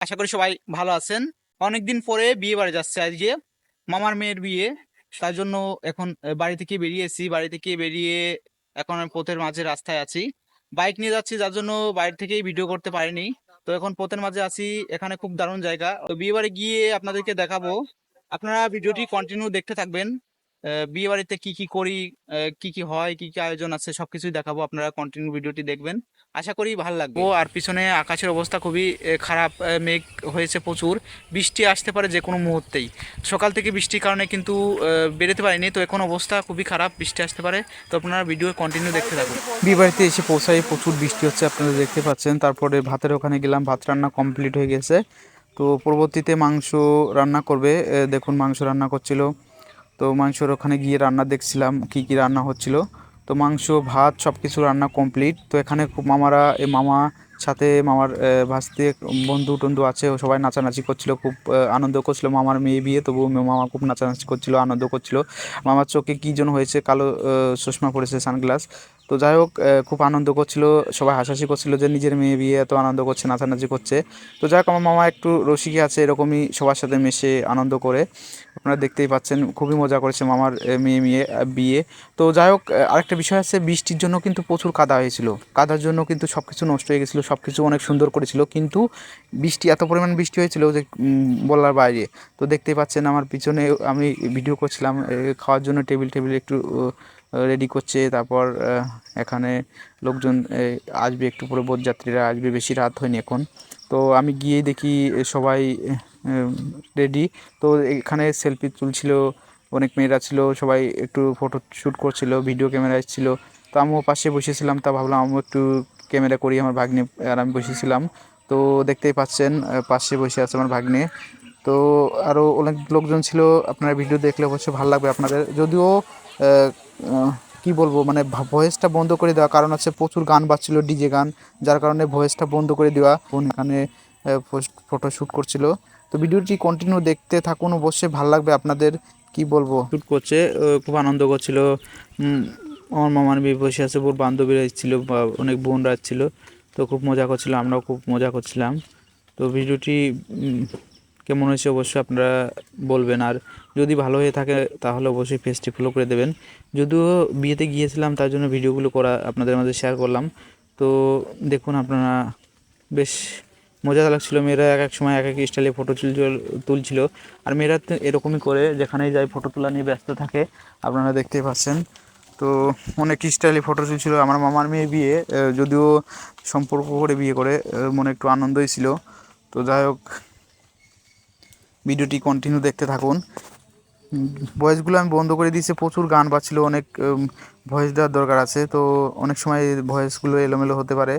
আশা করি সবাই ভালো আছেন। অনেকদিন পরে বিয়ে বাড়ি যাচ্ছে আজকে, মামার মেয়ের বিয়ে। তার জন্য এখন বাড়ি থেকে বেরিয়েছি। বাড়ি থেকে বেরিয়ে এখন আমি পথের মাঝে রাস্তায় আছি, বাইক নিয়ে যাচ্ছি, যার জন্য বাইরে থেকেই ভিডিও করতে পারিনি। তো এখন পথের মাঝে আছি, এখানে খুব দারুণ জায়গা। তো বিয়ে বাড়ি গিয়ে আপনাদেরকে দেখাবো, আপনারা ভিডিওটি কন্টিনিউ দেখতে থাকবেন। বিয়ে বাড়িতে কি কি করি, কি কি হয়, কি কি আয়োজন আছে, সবকিছুই দেখাবো। আপনারা কন্টিনিউ ভিডিওটি দেখবেন, আশা করি ভালো লাগবে। আর পিছনে আকাশের অবস্থা খুবই খারাপ, মেঘ হয়েছে প্রচুর, বৃষ্টি আসতে পারে যে কোনো মুহূর্তেই। সকাল থেকে বৃষ্টির কারণে কিন্তু বেরোতে পারিনি, তো এখন অবস্থা খুবই খারাপ, বৃষ্টি আসতে পারে। তো আপনারা ভিডিও কন্টিনিউ দেখতে থাকুন। বিয়ে বাড়িতে এসে পৌঁছাই, প্রচুর বৃষ্টি হচ্ছে, আপনারা দেখতে পাচ্ছেন। তারপরে ভাতের ওখানে গেলাম, ভাত রান্না কমপ্লিট হয়ে গেছে। তো পরবর্তীতে মাংস রান্না করবে, দেখুন মাংস রান্না করছিল। তো মাংসর ওখানে গিয়ে রান্না দেখছিলাম কি কি রান্না হচ্ছিল। তো মাংস ভাত সব কিছু রান্না কমপ্লিট। তো এখানে খুব মামারা, মামা সাথে মামার ভাস্তে বন্ধু টন্ধু আছে, ও সবাই নাচানাচি করছিল, খুব আনন্দ করছিল। মামার মেয়ে বিয়ে, তবু মামা খুব নাচানাচি করছিল, আনন্দ করছিল। মামার চোখে কী যেন হয়েছে, কালো চশমা পড়েছে, সানগ্লাস। তো যাই হোক, খুব আনন্দ করছিল, সবাই হাসাহাসি করছিল যে নিজের মেয়ে বিয়ে, এত আনন্দ করছে, নাচানাচি করছে। তো যাই হোক, আমার মামা একটু রসিকী আছে, এরকমই সবার সাথে মেশে আনন্দ করে। আপনারা দেখতেই পাচ্ছেন, খুবই মজা করেছে মামার মেয়ে বিয়ে। তো যাই হোক, আরেকটা বিষয় আছে, বৃষ্টির জন্য কিন্তু প্রচুর কাদা হয়েছিল। কাদার জন্য কিন্তু সব কিছু নষ্ট হয়ে গেছিলো, সব কিছু অনেক সুন্দর করেছিল, কিন্তু বৃষ্টি, এত পরিমাণ বৃষ্টি হয়েছিল যে বলার বাইরে। তো দেখতেই পাচ্ছেন আমার পিছনে আমি ভিডিও করছিলাম, খাওয়ার জন্য টেবিল টেবিল একটু রেডি করছে। তারপর এখানে লোকজন আসবে, একটু পরে বরযাত্রীরা আসবে, বেশি রাত হয়নি এখন। তো আমি গিয়ে দেখি সবাই রেডি। তো এখানে সেলফি তুলছিল, অনেক মেয়েরা ছিল, সবাই একটু ফটো শ্যুট করছিল, ভিডিও ক্যামেরা এসেছিল। তো আমিও পাশে বসেছিলাম, তা ভাবলাম আমিও একটু ক্যামেরা করি, আমার ভাগ্নে আর আমি বসেছিলাম। তো দেখতেই পাচ্ছেন পাশে বসে আছে আমার ভাগ্নে। তো আরও অনেক লোকজন ছিল, আপনারা ভিডিও দেখলে অবশ্যই ভালো লাগবে আপনাদের। যদিও কি বলবো, মানে ভয়েসটা বন্ধ করে দেওয়া কারণ হচ্ছে প্রচুর গান বাজছিল, ডিজে গান, যার কারণে ভয়েসটা বন্ধ করে দেওয়া। ফোন এখানে ফটো শ্যুট করছিল। তো ভিডিওটি কন্টিনিউ দেখতে থাকুন, অবশ্যই ভালো লাগবে আপনাদের। কি বলবো, শ্যুট করছে, খুব আনন্দ করছিল। আমার মামার মেয়ে বসে আছে, ওর বান্ধবীরা এসেছিলো, অনেক বোনরা এসেছিলো। তো খুব মজা করছিল, আমরাও খুব মজা করছিলাম। তো ভিডিওটি কেমন হয়েছে অবশ্যই আপনারা বলবেন, আর যদি ভালো হয়ে থাকে তাহলে অবশ্যই পেজটি ফলো করে দেবেন। যদিও বিয়েতে গিয়েছিলাম, তার জন্য ভিডিওগুলো করা আপনাদের মাঝে শেয়ার করলাম। তো দেখুন আপনারা, বেশ মজা লাগছিল। মেয়েরা এক এক সময় এক এক স্টাইলে ফটো তুলছিল, আর মেয়েরা তো এরকমই করে, যেখানেই যায় ফটো তোলা নিয়ে ব্যস্ত থাকে, আপনারা দেখতেই পাচ্ছেন। তো অনেক স্টাইলে ফটো তুলছিল। আমার মামার মেয়ে বিয়ে, যদিও সম্পর্ক করে বিয়ে করে, মনে একটু আনন্দই ছিল। তো যাই হোক, ভিডিওটি কন্টিনিউ দেখতে থাকুন। ভয়েসগুলো আমি বন্ধ করে দিয়েছি, প্রচুর গান বাজছিল, অনেক ভয়েস দেওয়ার দরকার আছে। তো অনেক সময় ভয়েসগুলো এলোমেলো হতে পারে,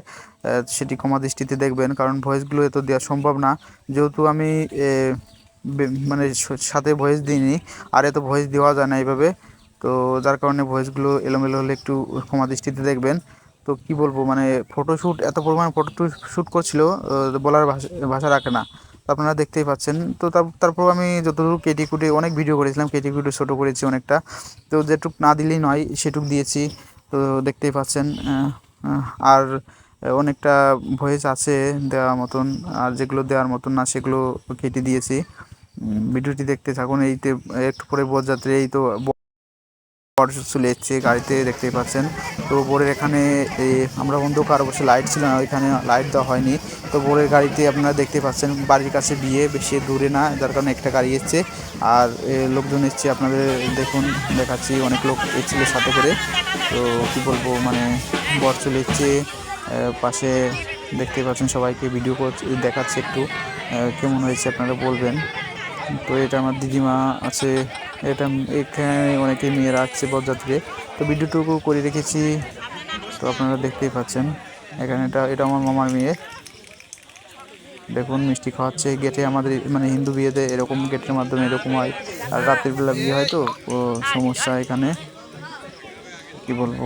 সেটি ক্ষমা দৃষ্টিতে দেখবেন, কারণ ভয়েসগুলো এত দেওয়া সম্ভব না। যেহেতু আমি মানে সাথে ভয়েস দিইনি, আর এত ভয়েস দেওয়া যায় না এইভাবে। তো যার কারণে ভয়েসগুলো এলোমেলো হলে একটু ক্ষমা দৃষ্টিতে দেখবেন। তো কি বলবো, মানে ফটোশ্যুট, এত পরিমাণে ফটোশ্যুট করছিল, বলার ভাষা রাখে না। তো আপনারা দেখতেই পাচ্ছেন। তো তারপর আমি যতটুকু কেটে কুটে অনেক ভিডিও করেছিলাম, কেটে কুটে ছোটো করেছি অনেকটা। তো যেটুক না দিলেই নয়, সেটুক দিয়েছি। তো দেখতেই পাচ্ছেন। আর অনেকটা ভয়েস আছে দেওয়ার মতন, আর যেগুলো দেওয়ার মতন না সেগুলো কেটে দিয়েছি। ভিডিওটি দেখতে থাকুন। এইতে একটু পরে বরযাত্রী, এই তো বর চলে এসছে গাড়িতে, দেখতেই পাচ্ছেন। তো বোরের এখানে আমরা অন্ধকার, অবশ্যই লাইট ছিল না, ওইখানে লাইট দেওয়া হয়নি। তো বোরের গাড়িতে আপনারা দেখতে পাচ্ছেন, বাড়ির কাছে বিয়ে, বেশি দূরে না, যার কারণে একটা গাড়ি এসছে। আর লোকজন এসছে, আপনাদের দেখুন দেখাচ্ছি, অনেক লোক এসেছিল সাথে করে। তো কী বলবো, মানে বর চলে এসছে, পাশে দেখতে পাচ্ছেন সবাইকে ভিডিও দেখাচ্ছে একটু, কেমন হয়েছে আপনারা বলবেন। তো এটা আমার দিদিমা আছে, এটা এখানে অনেকে মেয়েরা আসছে বরযাত্রীতে। তো ভিডিওটুকু করে রেখেছি, তো আপনারা দেখতেই পাচ্ছেন। এখানে এটা আমার মামার মেয়ে, দেখুন মিষ্টি খাওয়াচ্ছে গেটে। আমাদের মানে হিন্দু বিয়েতে এরকম গেটের মাধ্যমে এরকম হয়, আর রাতের বেলা বিয়ে হয়, তো সমস্যা এখানে, কি বলবো।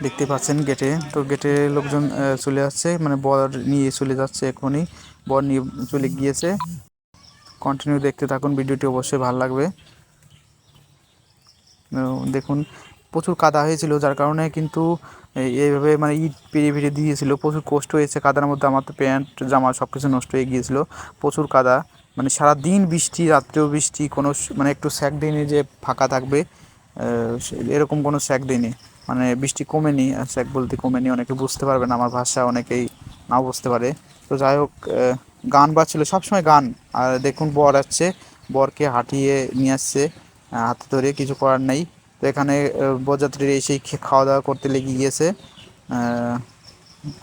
দেখতে পাচ্ছেন গেটে, তো গেটে লোকজন চলে আসছে, মানে বর নিয়ে চলে যাচ্ছে এখনই, বর নিয়ে চলে গিয়েছে। কন্টিনিউ দেখতে থাকুন, ভিডিওটি অবশ্যই ভালো লাগবে। দেখুন প্রচুর কাদা হয়েছিল, যার কারণে কিন্তু এইভাবে মানে ইট পেরিয়ে পেরিয়ে দিয়েছিল। প্রচুর কষ্ট হয়েছে কাদার মধ্যে, আমার তো প্যান্ট জামা সব কিছু নষ্ট হয়ে গিয়েছিলো। প্রচুর কাদা, মানে সারাদিন বৃষ্টি, রাত্রেও বৃষ্টি, কোনো মানে একটু স্যাক দিইনি যে ফাঁকা থাকবে, এরকম কোনো স্যাক দিইনি। মানে বৃষ্টি কমেনি, স্যাক বলতে কমেনি, অনেকে বুঝতে পারবে না আমার ভাষা, অনেকেই নাও বুঝতে পারে। তো যাই হোক, গান বাজছিল সবসময় গান। আর দেখুন বর আসছে, বরকে হাঁটিয়ে নিয়ে আসছে হাতে ধরে, কিছু করার নেই। তো এখানে বরযাত্রীরা এসেই খাওয়া দাওয়া করতে লেগে গিয়েছে।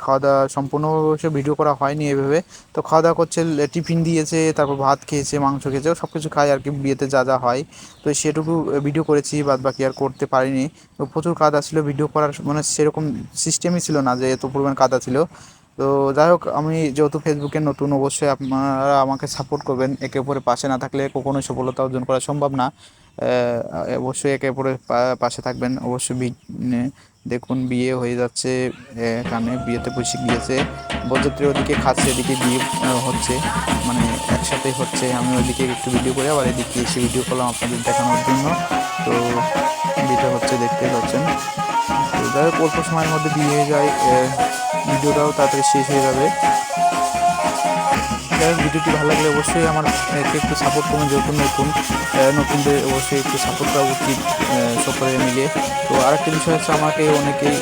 খাওয়া দাওয়া সম্পূর্ণ অবশ্য ভিডিও করা হয়নি এভাবে। তো খাওয়া দাওয়া করছে, টিফিন দিয়েছে, তারপর ভাত খেয়েছে, মাংস খেয়েছে, সব কিছু খায় আর কি, বিয়েতে যা যা হয়। তো সেটুকু ভিডিও করেছি, বাদ বাকি আর করতে পারিনি। তো প্রচুর কাদা ছিল, ভিডিও করার মানে সেরকম সিস্টেমই ছিল না যে এত পরিমাণ কাদা ছিল। তো যাই হোক, আমি যেহেতু ফেসবুকে নতুন, অবশ্যই আপনারা আমাকে সাপোর্ট করবেন। একে অপরের পাশে না থাকলে কখনোই সফলতা অর্জন করা সম্ভব না। অবশ্যই একে অপরের পাশে থাকবেন অবশ্যই। দেখুন বিয়ে হয়ে যাচ্ছে, এখানে বিয়েতে বসে গিয়েছে, বরযাত্রী ওদিকে খাচ্ছে, এদিকে বিয়ে হচ্ছে, মানে একসাথেই হচ্ছে। আমি ওইদিকে একটু ভিডিও করে আবার এদিকে এসে ভিডিও করলাম আপনাদের দেখানোর জন্য। তো বিয়েটা হচ্ছে, দেখতে পাচ্ছেন। তো যাই হোক, অল্প সময়ের মধ্যে বিয়ে হয়ে যায়, ভিডিওটাও তাড়াতাড়ি শেষ হয়ে যাবে। যাই হোক, ভিডিওটি ভালো লাগলে অবশ্যই আমার একে একটু সাপোর্ট করুন, যেহেতু নতুনদের অবশ্যই একটু সাপোর্ট করা উচিত সকলে মিলে। তো আরেকটা বিষয় হচ্ছে, আমাকে অনেকেই